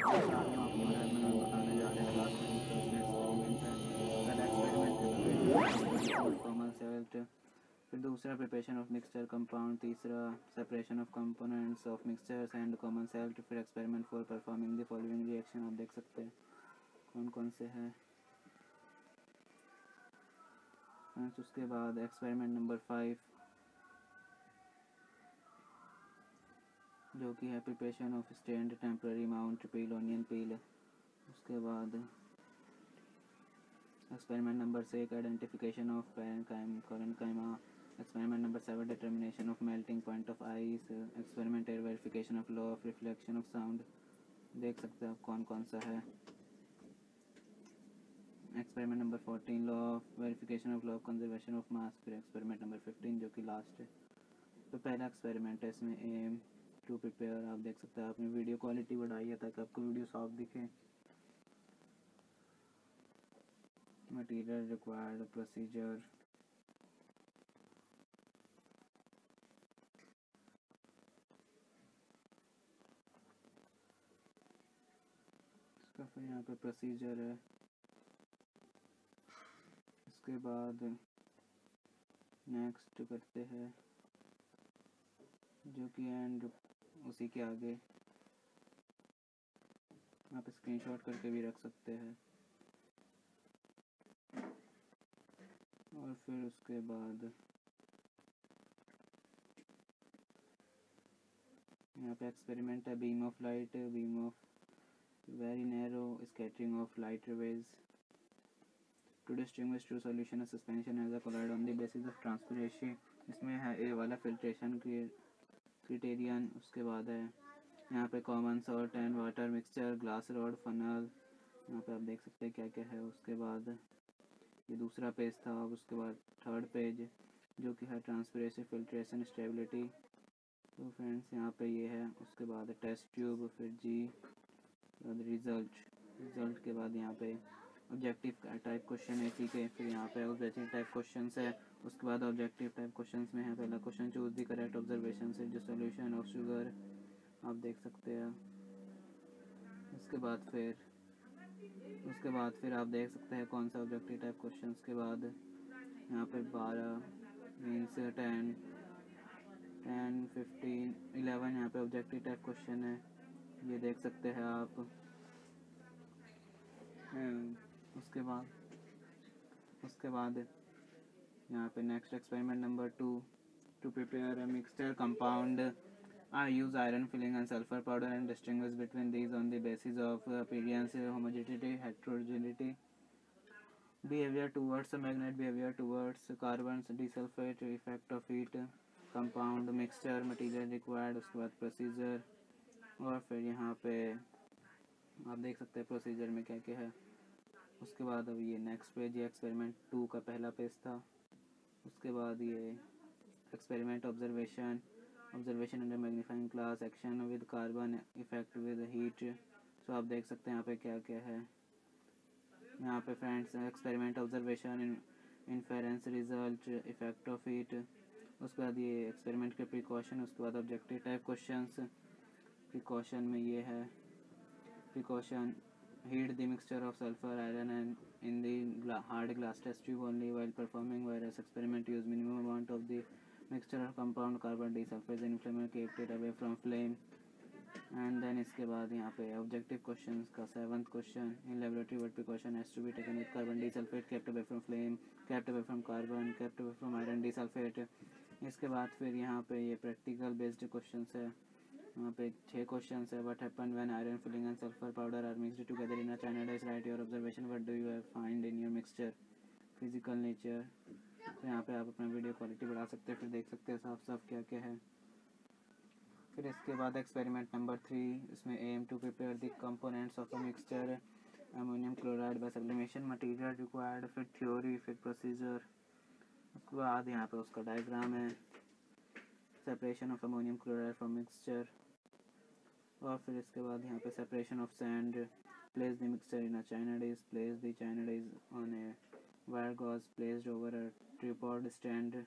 आज हम आपको बताने जा रहे हैं क्लास 9 का इसमें एक्सपेरिमेंट है। पहला एक्सपेरिमेंट है प्रिपरेशन ऑफ कॉमन सॉल्ट, फिर दूसरा प्रिपरेशन ऑफ मिक्सचर कंपाउंड, तीसरा separation of components of mixtures and common salt, फिर experiment for performing the following reaction. आप देख सकते हैं कौन कौन से हैं। उसके बाद एक्सपेरिमेंट नंबर 5 जो कि है preparation of stained temporary mount peel onion peel. उसके बाद experiment number 6 identification of parenchyma. Experiment number 7 determination of melting point of ice. Experiment 8 verification of law of reflection of sound. देख सकते हैं आप कौन कौन सा है। Experiment number 14 law of verification of law of conservation of mass. फिर experiment number 15 जो कि लास्ट है। तो पहला एक्सपेरिमेंट है, इसमें एम टू प्रिपेयर। आप देख सकते हैं आपने वीडियो क्वालिटी बढ़ाई है ताकि आपको वीडियो साफ दिखे। मटीरियल रिक्वायर्ड, प्रोसीजर, इसका फिर यहाँ पे प्रोसीजर है। इसके बाद नेक्स्ट करते हैं जो कि एंड उसी के आगे आप स्क्रीनशॉट करके भी रख सकते हैं। और फिर उसके बाद यहाँ पे एक्सपेरिमेंट है beam of light, beam of very narrow scattering of light rays to distinguish to solution suspension as a colloid on the basis of transparency. इसमें है ए वाला फिल्ट्रेशन क्रिटेरियन। उसके बाद है यहाँ पे common salt and water mixture, glass rod, funnel. यहाँ पे आप देख सकते हैं क्या क्या है। उसके बाद ये दूसरा पेज था। अब उसके बाद थर्ड पेज जो कि है ट्रांसपेरेंसी, फिल्ट्रेशन, स्टेबिलिटी। तो फ्रेंड्स यहाँ पे ये है। उसके बाद टेस्ट ट्यूब, फिर जी रिजल्ट के बाद यहाँ पे ऑब्जेक्टिव टाइप क्वेश्चन है इसी के। फिर यहाँ पे ऑब्जेक्टिव टाइप क्वेश्चन है। उसके बाद ऑब्जेक्टिव टाइप क्वेश्चन में है पहला question choose the correct observation से जो सोल्यूशन ऑफ शुगर। आप देख सकते हैं। उसके बाद फिर आप देख सकते हैं कौन सा ऑब्जेक्टिव टाइप क्वेश्चन के बाद यहाँ पे 12 मीन्स 10 15 11 यहाँ पे ऑब्जेक्टिव टाइप क्वेश्चन है, ये देख सकते हैं आप। उसके बाद यहाँ पे next experiment number 2 to prepare a mixture compound I use iron filling and sulfur powder and distinguish between these on the basis of appearance, homogeneity, heterogeneity, behavior towards magnet, behavior towards carbons, disulfate, effect of heat, compound, mixture, material required। उसके बाद procedure. और फिर यहाँ पे आप देख सकते हैं प्रोसीजर में क्या क्या है। उसके बाद अब ये नेक्स्ट पेज, ये एक्सपेरिमेंट 2 का पहला पेज था। उसके बाद ये experiment observation under magnifying glass, action with carbon, effect with heat. So आप देख सकते हैं यहाँ पे क्या क्या है। यहाँ पे friends experiment observation, inference result, effect of heat. उसके बाद ये एक्सपेरिमेंट के प्रिकॉशन। उसके बाद ऑब्जेक्टिव टाइप क्वेश्चंस। प्रिकॉशन में ये है precaution heat the mixture of sulfur, iron and in the hard glass test tube only while performing virus experiment. Use minimum amount of the mixture or compound carbon disulfide and inflammable, kept it away from flame. And then इसके बाद यहाँ पे objective questions का 7th question, in laboratory what precaution has to be taken with carbon disulfide, kept away from flame, kept away from carbon, kept away from iron disulfide। इसके बाद फिर यहाँ पे ये practical based questions है। यहाँ पे 6 क्वेश्चन है। What happen when iron filing and sulphur powder are mixed together in a china dish, write your observation, what do you find in your mixture, physical nature. तो यहाँ पे आप अपना video quality बढ़ा सकते हैं, फिर देख सकते हैं साफ साफ क्या क्या है। फिर इसके बाद एक्सपेरिमेंट नंबर 3, इसमें aim to prepare the components of a mixture ammonium chloride by sublimation, material required, फिर थ्योरी, फिर प्रोसीजर। उसके बाद यहाँ पे उसका डायग्राम है, separation of ammonium chloride from mixture. और फिर इसके बाद यहाँ पे separation of sand, place the mixture in a china dish, place the china dish on a wire gauze placed over a tripod stand.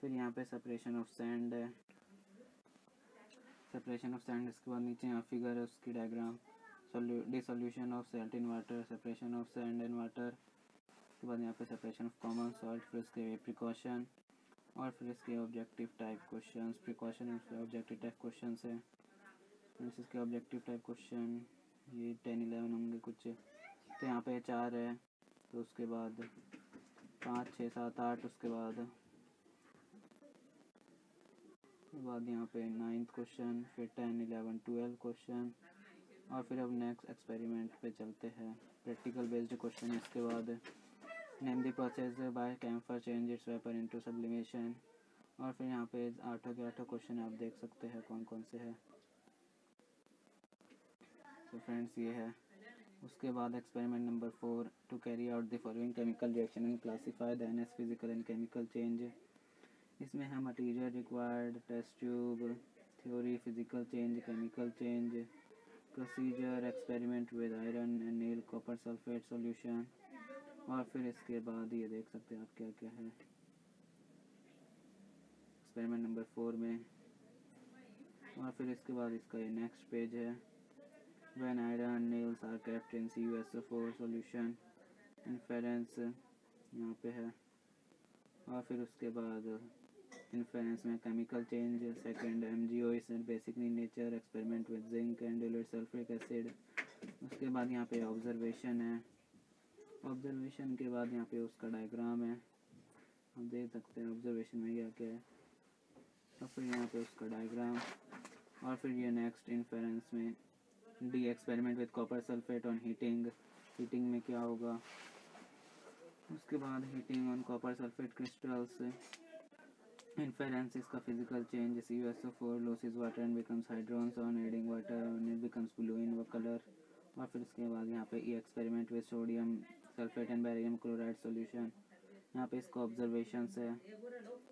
फिर यहाँ पे सेपरेशन ऑफ सैंड है, सेपरेशन ऑफ सैंड। इसके बाद नीचे यहाँ फिगर है उसकी diagram. Dissolution of salt in water, separation of sand and water, उसके बाद यहाँ पे सेपरेशन ऑफ कॉमन सॉल्ट, फिर उसके प्रिकॉशन और फिर इसके objective type question. Precaution objective type question है, इसके ऑब्जेक्टिव टाइप क्वेश्चन ये 10-11 होंगे कुछ, तो यहाँ पे 4 है, तो उसके बाद 5, 6, 7, 8, उसके बाद यहाँ पे 9th क्वेश्चन, फिर 10, 11, 12 क्वेश्चन, और फिर अब नेक्स्ट एक्सपेरिमेंट पे चलते हैं, प्रैक्टिकल बेस्ड क्वेश्चन। इसके बाद name the process by camphor change its vapour into sublimation, और फिर यहाँ पे 8 के 8 क्वेश्चन आप देख सकते हैं कौन कौन से हैं। तो फ्रेंड्स ये है। उसके बाद experiment number 4, to carry out the following chemical reaction and classify the NS physical and chemical change. इसमें है material required, test tube, theory, physical change, chemical change, procedure, experiment with iron and nail copper sulphate solution, और फिर इसके बाद ये देख सकते हैं आप क्या क्या है एक्सपेरिमेंट नंबर 4 में। और फिर इसके बाद इसका ये नेक्स्ट पेज है, when iron nails are kept in CuSO4 solution, inference यहाँ पे है, और फिर उसके बाद इन्फेरेंस में chemical change, second MgO is basic in nature, experiment with zinc and diluted sulphuric acid. उसके बाद यहाँ पे ऑब्जर्वेशन है, ऑब्जर्वेशन के बाद यहाँ पे उसका डायग्राम है, आप देख सकते हैं ऑब्जर्वेशन में क्या क्या है, और फिर यहाँ पे उसका डायग्राम, और फिर ये नेक्स्ट इन्फेरेंस में the experiment with copper sulphate on heating, heating में क्या होगा। उसके बाद heating on copper sulphate crystals, inference इसका physical change, CuSO4 loses water and becomes hydrons on adding water and it becomes blue in color। और फिर उसके बाद यहाँ पे experiment with sodium sulphate and barium chloride solution, यहाँ पे इसका ऑब्जर्वेशंस है,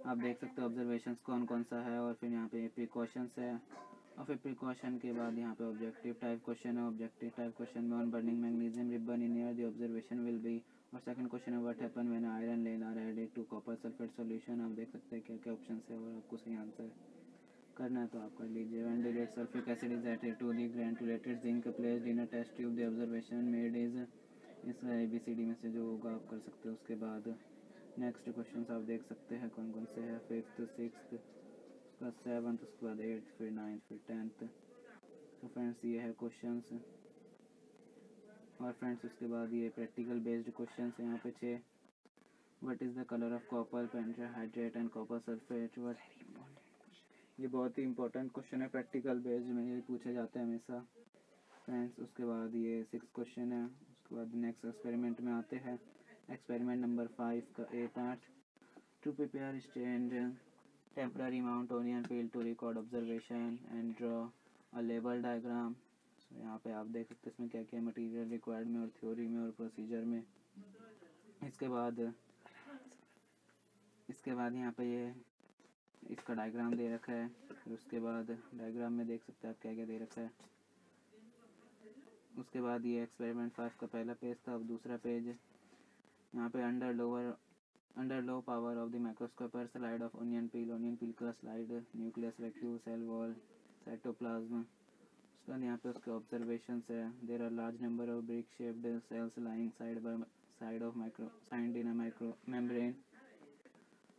आप देख सकते हो ऑब्जर्वेशंस कौन कौन सा है, और फिर यहाँ पे प्रिकॉशंस है, और फिर प्रिकॉशन के बाद यहाँ पे ऑब्जेक्टिव टाइप क्वेश्चन है। ऑब्जेक्टिव टाइप क्वेश्चन में on burning magnesium ribbon in air the observation will be, और सेकंड क्वेश्चन है what happen when iron lead are added to copper sulphate solution. आप देख सकते हैं क्या क्या ऑप्शन है, और आपको सही आंसर करना है तो आप कर लीजिए। When dilute sulphuric acid is added to the granulated zinc placed in a test tube the observation made is, इस ABCD में से जो होगा आप कर सकते हो। उसके बाद नेक्स्ट क्वेश्चन आप देख सकते हैं कौन कौन से हैं, 5th, 6th, उसका 7th, उसके बाद 8th, फिर 9th, फिर 10th। तो फ्रेंड्स ये है क्वेश्चंस, और फ्रेंड्स उसके बाद ये प्रैक्टिकल बेस्ड क्वेश्चंस हैं यहाँ पे 6। What is the colour of copper pentahydrate and copper sulphate, ये बहुत ही इंपॉर्टेंट क्वेश्चन है, प्रैक्टिकल बेस्ड में ये पूछे जाते हैं हमेशा फ्रेंड्स। उसके बाद ये 6 क्वेश्चन है। उसके बाद नेक्स्ट एक्सपेरिमेंट में आते हैं, एक्सपेरिमेंट नंबर 5 का A part, to prepare stained temporary mount onion peel to record observation and draw a लेवल डायग्राम। यहाँ पे आप देख सकते हैं इसमें क्या क्या मटेरियल रिक्वायर्ड में, और थ्योरी में, और प्रोसीजर में। इसके बाद यहाँ पे ये इसका डायग्राम दे रखा है, फिर उसके बाद डायग्राम में देख सकते हैं आप क्या क्या दे रखा है। उसके बाद ये एक्सपेरिमेंट 5 का पहला पेज था। अब दूसरा पेज यहाँ पे under low power of the microscope slide of onion peel का slide, nucleus vacuum, cell wall, cytoplasm. उसके बाद यहाँ पे उसके ऑब्जर्वेशंस है, there are large number of brick shaped cells lying side by side of signed in a micro membrane,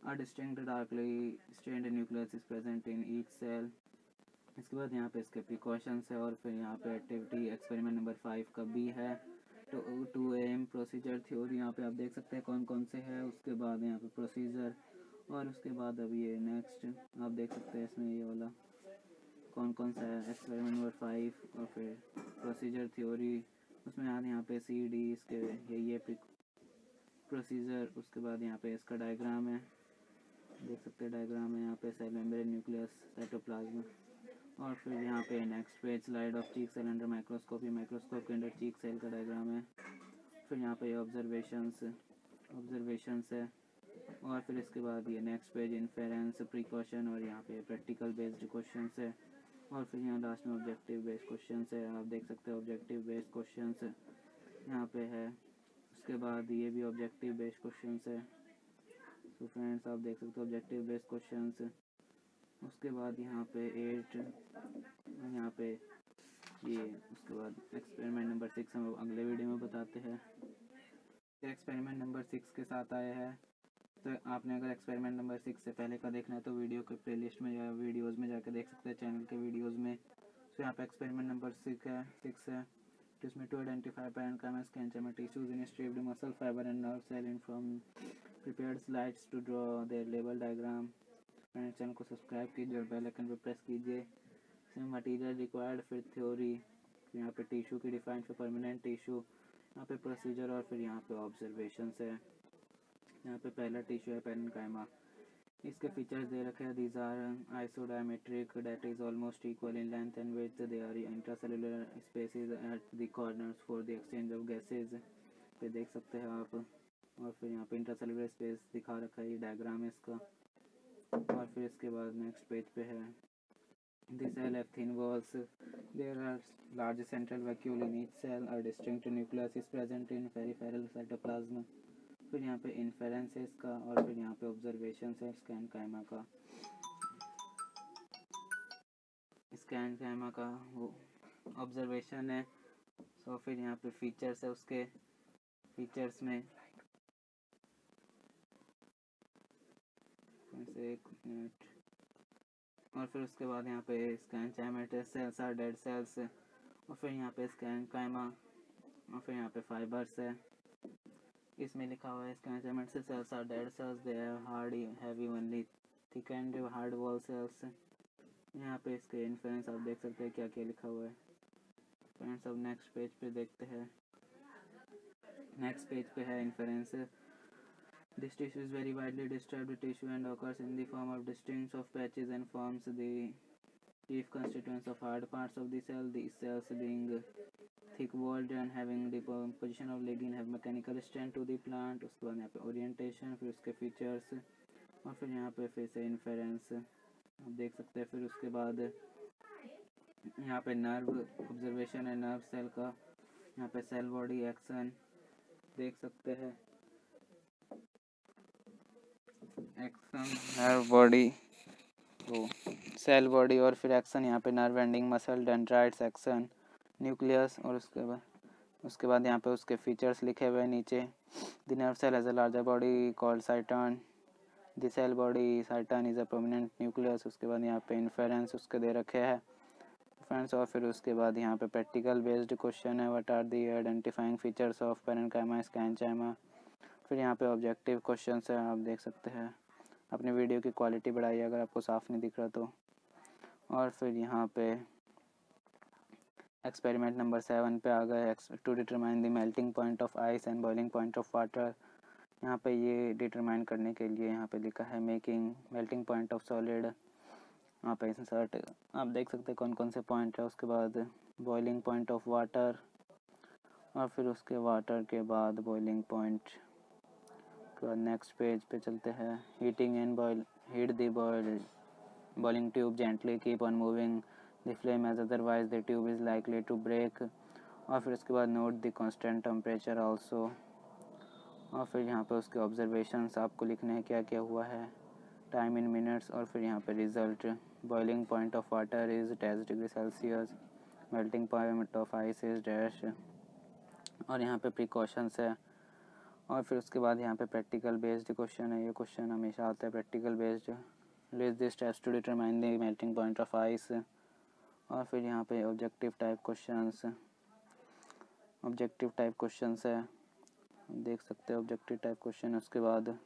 a distinct darkly stained nucleus is present in each cell। इसके बाद यहाँ पे इसके प्रिकॉशंस है, और फिर यहाँ पे एक्टिविटी एक्सपेरिमेंट नंबर 5 का B है, टू AM प्रोसीजर थ्योरी, यहाँ पे आप देख सकते हैं कौन कौन से है। उसके बाद यहाँ पे प्रोसीजर, और उसके बाद अब ये नेक्स्ट आप देख सकते हैं इसमें ये वाला कौन कौन सा है, एक्सपेरिमेंट नंबर 5, और फिर प्रोसीजर थ्योरी, उसमें यहाँ पे CD इसके ये प्रोसीजर। उसके बाद यहाँ पे इसका डायग्राम है, देख सकते हैं डायग्राम है, यहाँ पे सेल मेम्ब्रेन, न्यूक्लियस, साइटोप्लाज्म, और फिर यहाँ पे next page slide of cheek cell under microscope के अंदर चीक सेल का डायग्राम है। फिर यहाँ पे ऑब्जर्वेशंस है, और फिर इसके बाद ये नेक्स्ट पेज इन्फेरेंस, प्रिकॉशन, और यहाँ पे प्रैक्टिकल बेस्ड क्वेश्चंस है, और फिर यहाँ लास्ट में ऑब्जेक्टिव बेस्ड क्वेश्चंस है। आप देख सकते हैं ऑब्जेक्टिव बेस्ड क्वेश्चंस यहाँ पे है। उसके बाद ये भी ऑब्जेक्टिव बेस्ड क्वेश्चंस है। तो फ्रेंड्स आप देख सकते हो ऑब्जेक्टिव बेस्ड क्वेश्चंस। उसके बाद यहाँ पे 8 यहाँ पे ये उसके बाद एक्सपेरिमेंट नंबर 6 हम अगले वीडियो में बताते हैं। एक्सपेरिमेंट नंबर 6 के साथ आया है। तो आपने अगर एक्सपेरिमेंट नंबर 6 से पहले का देखना है तो वीडियो के प्लेलिस्ट में या वीडियोज़ में जाकर देख सकते हैं, चैनल के वीडियोज़ में। तो यहाँ पे एक्सपेरिमेंट नंबर 6 है जिसमें to identify parenchyma sclerenchyma tissues in striped muscle fibre and nerve cell in from prepared slides to draw their label diagram. Friends, channel को सब्सक्राइब कीजिए और बेल आइकन पर प्रेस कीजिए। इसमें मटीरियल रिक्वायर्ड, फिर theory, फिर यहाँ पे टिश्यू की डिफाइन, फिर परमानेंट टिश्यू, यहाँ पे प्रोसीजर और फिर यहाँ पे ऑब्जर्वेशंस है। यहाँ पे पहला टिश्यू है पैरेन्काइमा। इसके फीचर्स दे रखे हैं। These are isodiametric, that is almost equal in length and width. They are intracellular spaces at the corners for the exchange of gases. पे देख सकते हैं आप। और फिर यहाँ पे इंट्रासेलुलर स्पेस दिखा रखा है, ये डायग्राम है इसका। और फिर इसके बाद नेक्स्ट पेज पे है the cell have thin walls. There are large central vacuole in each cell. A distinct nucleus is present in peripheral cytoplasm. फिर यहाँ पे इन्फेरेंस है इसका और फिर यहाँ पे ऑब्जर्वेशन है स्कैनकाइमा का। स्कैनकाइमा का वो ऑब्जर्वेशन है। सो फिर यहाँ पे फीचर्स है, उसके फीचर्स में एक मिनट। और फिर उसके बाद यहाँ पे स्कैनकाइमेटस सेल्स आर डेड सेल्स। और फिर यहाँ पे स्कैनकाइमा और फिर यहाँ पे फाइबर्स है। इसमें लिखा हुआ है sclerenchymatous cells are dead cells, they are hard heavy only thick and hard wall cells. यहाँ पे इसके इन्फ्लुएंस आप देख सकते हैं क्या क्या लिखा हुआ है। फ्रेंड्स, अब नेक्स्ट पेज पे देखते हैं। नेक्स्ट पेज पे है influence. This tissue is very widely distributed tissue and occurs in the form of distinct of patches and forms the chief constituents of hard parts of the cell. These cells being thick-walled and having the position of lignin have mechanical strength to the plant. उसके बाद यहाँ पे orientation, फिर उसके features और फिर यहाँ पे फिर से inference आप देख सकते हैं। फिर उसके बाद यहाँ पे nerve observation है nerve cell का। यहाँ पे cell body action देख सकते हैं, एक्शन नर्व बॉडी वो सेल बॉडी और फिर एक्शन यहाँ पे nerve ending muscle dendrites action nucleus. और उसके बाद यहाँ पे उसके फीचर्स लिखे हुए हैं नीचे। The nerve cell has a larger body called cyton, the cell body cyton is a prominent nucleus. उसके बाद यहाँ पे इन्फेरेंस उसके दे रखे हैं फ्रेंड्स। और फिर उसके बाद यहाँ पे प्रैक्टिकल बेस्ड क्वेश्चन है, what are the identifying features of parenchyma sclerenchyma. फिर यहाँ पे ऑब्जेक्टिव क्वेश्चन है, आप देख सकते हैं। अपनी वीडियो की क्वालिटी बढ़ाइए अगर आपको साफ़ नहीं दिख रहा तो। और फिर यहाँ पे एक्सपेरिमेंट नंबर 7 पे आ गए, to determine the melting point of ice and boiling point of water. यहाँ पे ये डिटरमाइन करने के लिए यहाँ पे लिखा है making melting point of solid. यहाँ पे इंसर्ट आप देख सकते हैं कौन कौन से पॉइंट है। उसके बाद बॉइलिंग पॉइंट ऑफ वाटर और फिर उसके वाटर के बाद बॉइलिंग पॉइंट। नेक्स्ट पेज पे चलते हैं। Heating and heat the boiling tube gently, keep on moving the flame as otherwise the tube is likely to break। और फिर उसके बाद note the constant temperature also. और फिर यहाँ पे उसके ऑब्जर्वेशंस आपको लिखने हैं क्या क्या हुआ है, टाइम इन मिनट्स। और फिर यहाँ पे result, boiling point of water is 10 degree Celsius, melting point of ice is dash. और यहाँ पे प्रिकॉशंस है। और फिर उसके बाद यहाँ पे प्रैक्टिकल बेस्ड क्वेश्चन है। ये क्वेश्चन हमेशा आता है practical based. List this test to determine the melting point of ice. और फिर यहाँ पे ऑब्जेक्टिव टाइप क्वेश्चंस है, देख सकते हैं ऑब्जेक्टिव टाइप क्वेश्चन। उसके बाद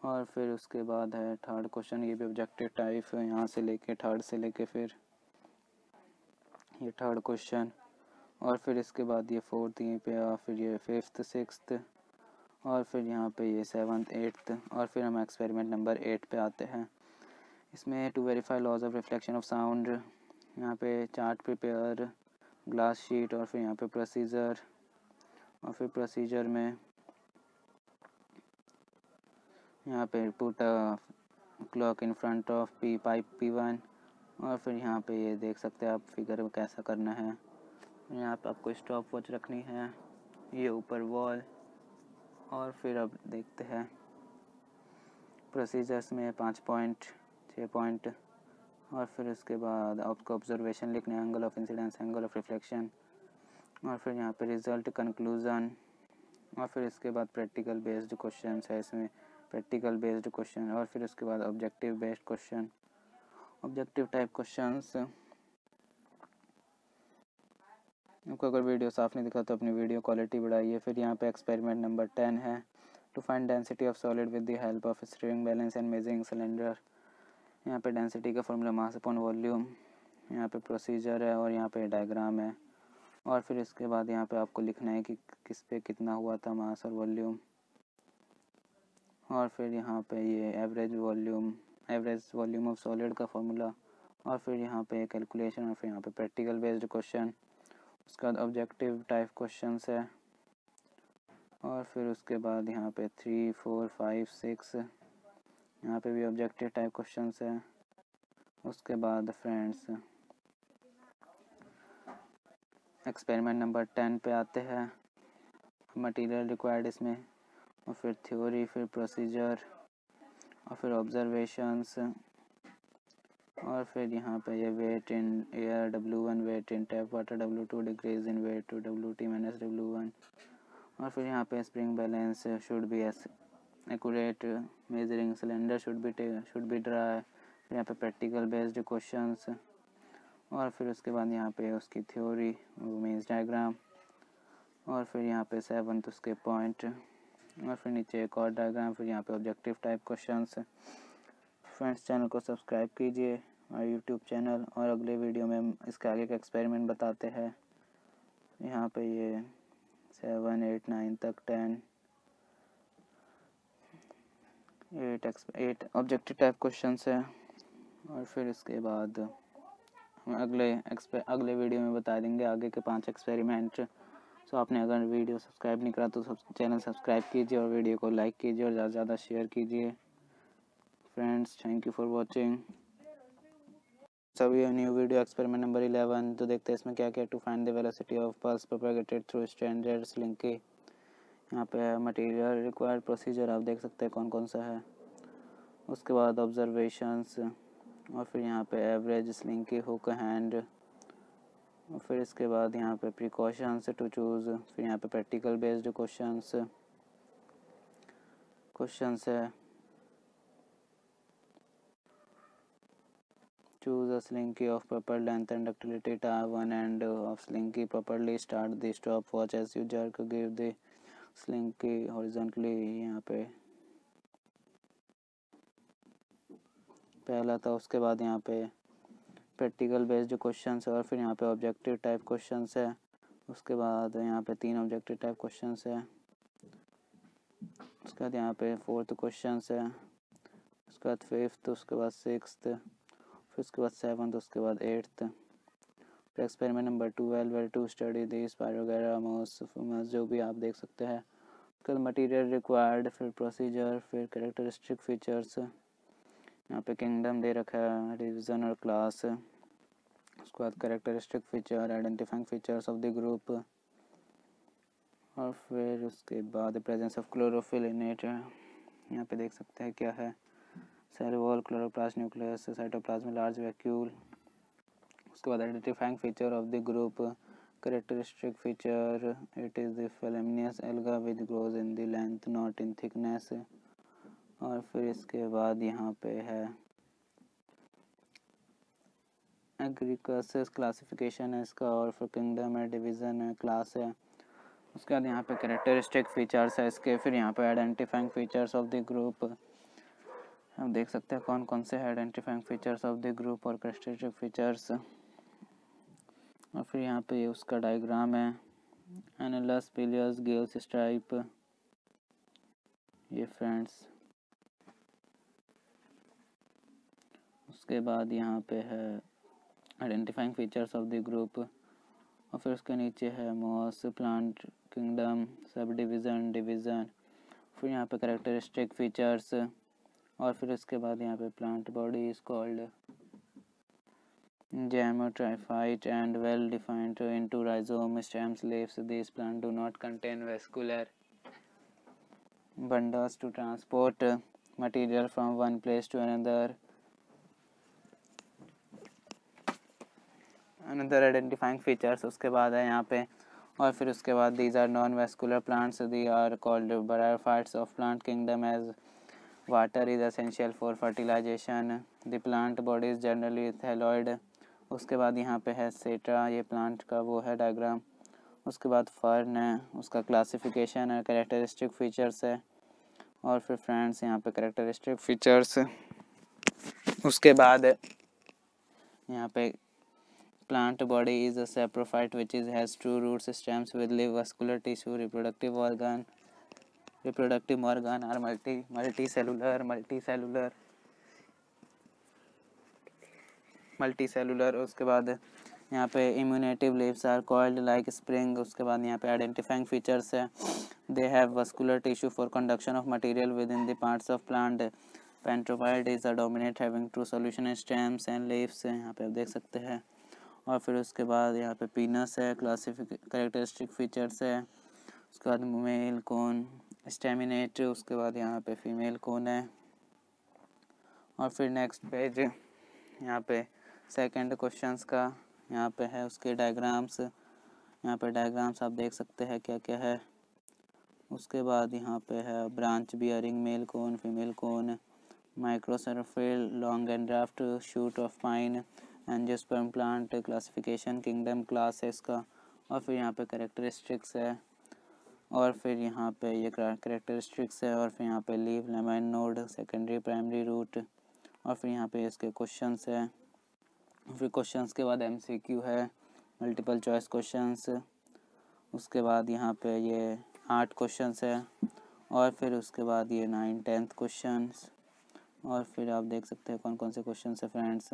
और फिर उसके बाद है थर्ड क्वेश्चन, ये भी ऑब्जेक्टिव टाइप है, यहाँ से लेके थर्ड से लेके फिर ये थर्ड क्वेश्चन। और फिर इसके बाद ये फोर्थ यहीं पे, और फिर ये फिफ्थ सिक्स्थ, और फिर यहाँ पे ये 7th 8th। और फिर हम एक्सपेरिमेंट नंबर 8 पे आते हैं। इसमें to verify laws of reflection of sound, यहाँ पे चार्ट प्रिपेयर, ग्लास शीट और फिर यहाँ पे प्रोसीजर। और फिर प्रोसीजर में यहाँ पे put clock in front of pipe P1। और फिर यहाँ पे ये देख सकते हैं आप फिगर में कैसा करना है। यहाँ पे आपको स्टॉप वॉच रखनी है, ये ऊपर वॉल। और फिर अब देखते हैं प्रोसीजर्स में 5 पॉइंट 6 पॉइंट और फिर उसके बाद आपको ऑब्जर्वेशन लिखना है, angle of incidence, angle of reflection, और फिर यहाँ पे रिजल्ट, कंक्लूज़न, और फिर इसके बाद प्रैक्टिकल बेस्ड क्वेश्चन है इसमें, प्रैक्टिकल बेस्ड क्वेश्चन, और फिर उसके बाद objective based question, objective type questions. आपको अगर वीडियो साफ नहीं दिखा तो अपनी वीडियो क्वालिटी बढ़ाइए। फिर यहाँ पे एक्सपेरिमेंट नंबर 10 है, to find density of solid with the help of spring balance and measuring cylinder. यहाँ पे डेंसिटी का फॉर्मूला मास अपॉन वॉल्यूम, यहाँ पे प्रोसीजर है और यहाँ पे डायग्राम है, और फिर इसके बाद यहाँ पे आपको लिखना है कि किस पे कितना हुआ था मास और वॉल्यूम, और फिर यहाँ पे ये एवरेज वॉल्यूम ऑफ सॉलिड का फॉर्मूला, और फिर यहाँ पे कैलकुलेशन, और फिर यहाँ पे प्रैक्टिकल बेस्ड क्वेश्चन, उसके बाद ऑब्जेक्टिव टाइप क्वेश्चंस है, और फिर उसके बाद यहाँ पे 3, 4, 5, 6 यहाँ पे भी ऑब्जेक्टिव टाइप क्वेश्चंस है। उसके बाद फ्रेंड्स एक्सपेरिमेंट नंबर 10 पे आते हैं, मटेरियल रिक्वायर्ड इसमें, और फिर थ्योरी, फिर प्रोसीजर, और फिर ऑब्जर्वेशंस, और फिर यहाँ पे ये weight in air W1, weight in tap water W2, decrease in weight to WT minus W1, और फिर यहाँ पे spring balance should be accurate, measuring cylinder should be dry, फिर यहाँ पे प्रैक्टिकल बेस्ड क्वेश्चंस, और फिर उसके बाद यहाँ पे उसकी थ्योरी मीन्स डायग्राम, और फिर यहाँ पे 7th उसके पॉइंट, और फिर नीचे एक और डायग्राम, फिर यहाँ पे objective type questions. Friends channel को सब्सक्राइब कीजिए और यूट्यूब चैनल, और अगले वीडियो में इसके आगे का एक्सपेरिमेंट बताते हैं। यहाँ पे ये 7, 8, 9 तक 8 ऑब्जेक्टिव टाइप क्वेश्चंस है, और फिर इसके बाद हम अगले वीडियो में बता देंगे आगे के 5 एक्सपेरिमेंट। सो आपने अगर वीडियो सब्सक्राइब नहीं करा तो चैनल सब्सक्राइब कीजिए और वीडियो को लाइक कीजिए और ज़्यादा से ज़्यादा शेयर कीजिए। Friends thank you for watching. सभी न्यू वीडियो एक्सपेरिमेंट नंबर 11 तो देखते हैं इसमें क्या क्या। To find the velocity of pulse propagated through stranded slinky. यहाँ पे मटेरियल रिक्वायर्ड, प्रोसीजर आप देख सकते हैं कौन कौन सा है। उसके बाद ऑब्जर्वेशंस, और फिर यहाँ पे एवरेज स्लिंकी हुक हैंड, और फिर इसके बाद यहाँ पे प्रिकॉशंस टू चूज़, फिर यहाँ पे प्रैक्टिकल बेस्ड क्वेश्चंस है। Choose a slinky of proper length and ductility. Tie one end of slinky properly. Start the stopwatch as you jerk. Give the slinky horizontally. यहाँ पे पहला था। उसके बाद यहाँ पे प्रैक्टिकल बेस्ड क्वेश्चंस है, और फिर यहाँ पे ऑब्जेक्टिव टाइप क्वेश्चंस है। उसके बाद यहाँ पे 3 ऑब्जेक्टिव टाइप क्वेश्चंस है। उसके बाद यहाँ पे 4th क्वेश्चंस है। उसके बाद 5th, उसके बाद 6th, फिर उसके बाद 7th, उसके बाद 8th। फिर experiment number 12 where to study the spirogyra, जो भी आप देख सकते हैं। उसके बाद मटीरियल रिक्वायर्ड, फिर प्रोसीजर, फिर कैरेक्टरिस्टिक फीचर्स। यहाँ पे किंगडम दे रखा है, डिवीज़न और क्लास। उसके बाद characteristic feature, identifying features of the group, और फिर उसके बाद presence of chlorophyll in it. यहाँ पे देख सकते हैं क्या है। Cell wall, chloroplast nucleus, cytoplasm, large vacuole. उसके बाद identifying feature of the group, characteristic feature, it is the filamentous alga which grows in the length not in thickness. और फिर इसके बाद यहाँ पे है एग्रीकल्चर क्लासिफिकेशन है इसका, और फिर किंगडम है, डिवीज़न है, क्लास है। उसके बाद यहाँ पे कैरेक्टरिस्टिक फीचर्स है इसके। फिर यहाँ पे identifying features of the group, हम देख सकते हैं कौन कौन से है identifying features of the group और कैरेक्टरिस्टिक फीचर्स। और फिर यहाँ पे उसका डायग्राम है, एनालस, पिलियस, गेल्स स्ट्राइप, ये फ्रेंड्स। उसके बाद यहाँ पे है identifying features of the group, और फिर उसके नीचे है moss, plant kingdom, subdivision, division. फिर यहाँ पे कैरेक्टरिस्टिक फीचर्स, और फिर उसके बाद यहाँ पे plant body is called Gemotrophyte and well defined into rhizome, stems, leaves. These plants do not contain vascular bundles to transport material from one place to another. Another identifying features उसके बाद है यहाँ पे। और फिर उसके बाद these are non vascular plants, they are called bryophytes of plant kingdom as water is essential for fertilisation, the plant body is generally thalloid. उसके बाद यहाँ पे है सेट्रा, ये प्लांट का वो है डायग्राम। उसके बाद फर्न है, उसका क्लासिफिकेशन है, कैरेक्टरिस्टिक फीचर्स है। और फिर फ्रेंड्स यहाँ पे कैरेक्टरिस्टिक फीचर्स, उसके बाद यहाँ पे plant body is a saprophyte which is has two roots, stems with live vascular tissue, reproductive organ are multicellular। उसके बाद यहाँ पे immunative leaves are coiled like spring। उसके बाद यहाँ पे identifying features है, they have vascular tissue for conduction of material within the parts of plant। Pentrophyte is a dominant having true solution in stems and leaves, यहाँ पे आप देख सकते हैं। और फिर उसके बाद यहाँ पे पीनस है, कैरेक्टरिस्टिक फीचर्स है। उसके बाद मेल कोन स्टेमिनेट, उसके बाद यहाँ पे फीमेल कोन है। और फिर नेक्स्ट पेज यहाँ पे सेकंड क्वेश्चंस का यहाँ पे है उसके डायग्राम्स। यहाँ पे डायग्राम्स आप देख सकते हैं क्या क्या है। उसके बाद यहाँ पे है branch bearing male cone, female cone, microsporophyll long and draft shoot of pine, angiosperm plant, classification kingdom class है इसका। और फिर यहाँ पे कैरेक्टरिस्टिक्स है। और फिर यहाँ पे ये कैरेक्टरिस्टिक्स है। और फिर यहाँ पे leaf, lemon node, secondary primary root. और फिर यहाँ पे इसके क्वेश्चंस है। फिर क्वेश्चंस के बाद एमसीक्यू है, मल्टीपल चॉइस क्वेश्चंस। उसके बाद यहाँ पे ये 8 क्वेश्चंस है। और फिर उसके बाद ये 9-10th क्वेश्चंस। और फिर आप देख सकते हैं कौन कौन से क्वेश्चंस है फ्रेंड्स।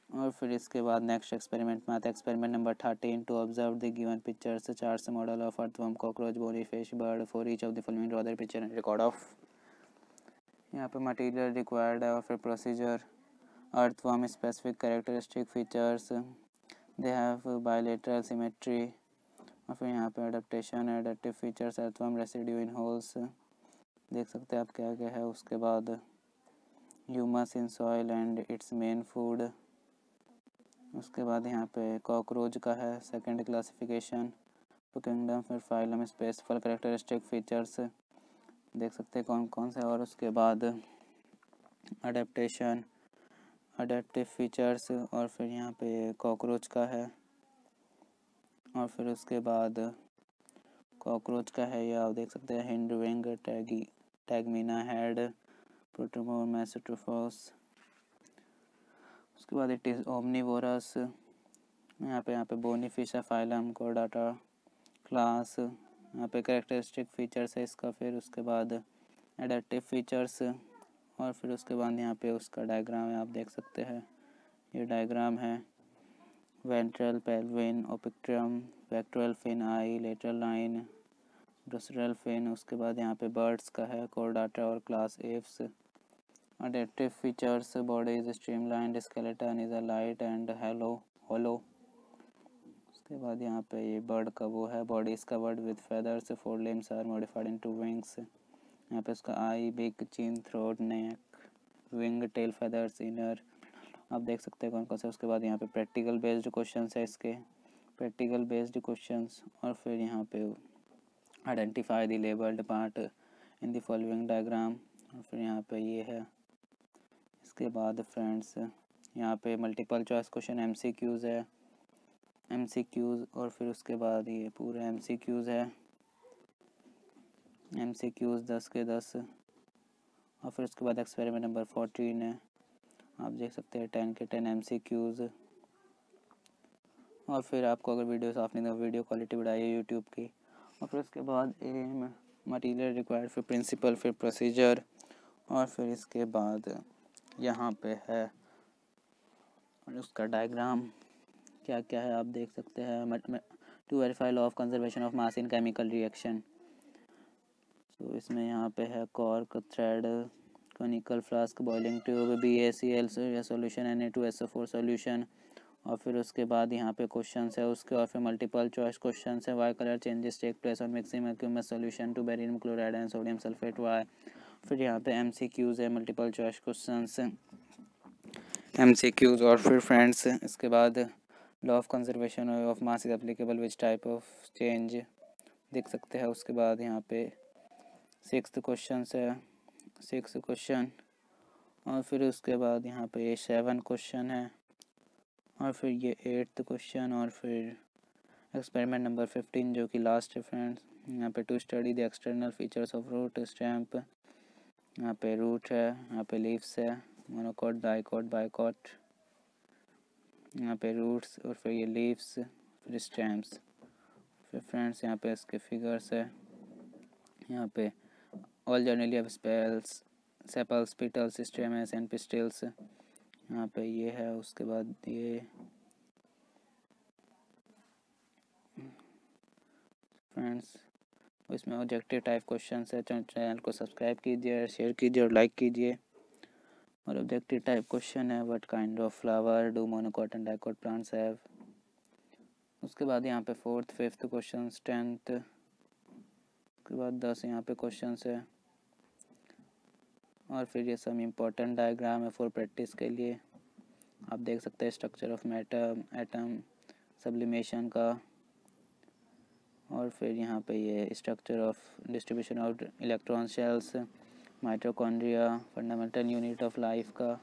और फिर इसके बाद नेक्स्ट एक्सपेरिमेंट में आता है experiment number 13 to observe the given pictures, charts model of earthworm, cockroach, bony fish, bird for each of the following draw the picture and record of. यहाँ पे मटेरियल रिक्वायर्ड है। और फिर procedure, earthworm specific characteristic features, they have bilateral symmetry. और फिर यहाँ पे adaptation, adaptive features, earthworm residue in holes, देख सकते हैं आप क्या क्या है। उसके बाद humus in soil and it's main food. उसके बाद यहाँ पे कॉकरोच का है सेकंड क्लासिफिकेशन, किंगडम, फिर फाइलम, स्पेसिफिक कैरेक्टरिस्टिक फीचर्स, देख सकते हैं कौन कौन से। और उसके बाद अडेप्टेशन, अडेप्टिव फीचर्स। और फिर यहाँ पे कॉकरोच का है। और फिर उसके बाद कॉकरोच का है, ये आप देख सकते हैं हिंड विंग, टैगमीना हेड, प्रोटोमोर, मैसेट्रोफोस। उसके बाद इट इज़ ओमनीवोरस। यहाँ पे बोनी फिश है, फाइलम, कोर्डाटा क्लास। यहाँ पे कैरेक्टरिस्टिक फीचर्स है इसका। फिर उसके बाद एडेप्टिव फीचर्स। और फिर उसके बाद यहाँ पे उसका डायग्राम है, आप देख सकते हैं ये डायग्राम है। वेंट्रल पेल्विन, ओपिक्ट्रम, pectoral fin, eye, lateral line, dorsal fin. उसके बाद यहाँ पे बर्ड्स का है, कोर्डाटा और क्लास एप्स। Adaptive features, body is streamlined, skeleton is a light and hollow. उसके बाद यहाँ पे ये बर्ड का वो है, body is covered with feathers, 4 limbs are modified into wings. यहाँ पे उसका eye, big, chin, throat, neck, wing, tail, feathers, inner, आप देख सकते हैं कौन कौन से। उसके बाद यहाँ पे प्रैक्टिकल बेस्ड क्वेश्चंस है इसके, प्रैक्टिकल बेस्ड क्वेश्चंस। और फिर यहाँ पे identify the labelled part in the following diagram. और फिर यहाँ पे ये है। इसके बाद फ्रेंड्स यहाँ पे मल्टीपल चॉइस क्वेश्चन, एमसीक्यूज़ है, एमसीक्यूज़। और फिर उसके बाद ये पूरे एमसीक्यूज़ है, एमसीक्यूज़ 10 के 10। और फिर उसके बाद एक्सपेरिमेंट नंबर 14 है, आप देख सकते हैं 10 के 10 एमसीक्यूज़। और फिर आपको अगर वीडियो साफ नहीं तो वीडियो क्वालिटी बढ़ाइए यूट्यूब की। और फिर उसके बाद एम, मटीरियल रिक्वायर्ड, फिर प्रिंसिपल, फिर प्रोसीजर। और फिर इसके बाद यहाँ पे है और उसका डायग्राम क्या क्या है आप देख सकते हैं। To verify law of conservation of mass in chemical reaction. तो इसमें यहाँ पे है cork, thread, conical flask, boiling tube, BaCl solution, Na2SO4 solution. और फिर उसके बाद यहाँ पे क्वेश्चंस है उसके। और फिर मल्टीपल चॉइस क्वेश्चंस है, why colour changes take place on mixing aqueous solution to barium chloride and sodium sulphate, why. फिर यहाँ पे MCQs है, मल्टीपल चॉइस क्वेश्चंस MCQs और फिर फ्रेंड्स इसके बाद law of conservation of mass is applicable which type of change देख सकते हैं। उसके बाद यहाँ पे 6th क्वेश्चन है, 6th क्वेश्चन, और फिर उसके बाद यहाँ पे 7 क्वेश्चन है, और फिर ये 8th क्वेश्चन, और फिर एक्सपेरिमेंट नंबर 15 जो कि लास्ट है फ्रेंड्स। यहाँ पे to study the external features of root stem, यहाँ पे रूट है, यहाँ पे लीव्स है, मोनोकॉट, डाइकॉट, बाइकॉट, यहाँ पे रूट्स, और फिर ये लीव्स, फिर स्टैम्प्स। फिर फ्रेंड्स यहाँ पे इसके फिगर्स है, यहाँ पे all generally have sepals, sepals, petals, stamens and pistils, यहाँ पे ये है। उसके बाद ये फ्रेंड्स इसमें ऑब्जेक्टिव टाइप क्वेश्चन है। चैनल को सब्सक्राइब कीजिए, शेयर कीजिए और लाइक कीजिए। और ऑब्जेक्टिव टाइप क्वेश्चन है what kind of flower do monocot and dicot plants have. उसके बाद यहाँ पे 4th 5th क्वेश्चन, 10th, उसके बाद 10 यहाँ पे क्वेश्चन है, और फिर ये सब इम्पोर्टेंट डायग्राम है फॉर प्रैक्टिस के लिए। आप देख सकते हैं structure of matter, atom, sublimation का, और फिर यहाँ पे ये structure of distribution of electron shells, mitochondria, fundamental unit of life का,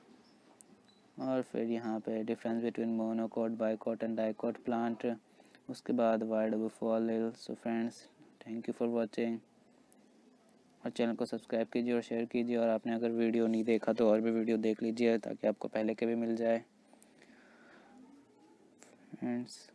और फिर यहाँ पे difference between monocot, dicot and dicot plant. उसके बाद why do fall ill. So friends thank you for watching, और चैनल को सब्सक्राइब कीजिए और शेयर कीजिए। और आपने अगर वीडियो नहीं देखा तो और भी वीडियो देख लीजिए ताकि आपको पहले के भी मिल जाए फ्रेंड्स।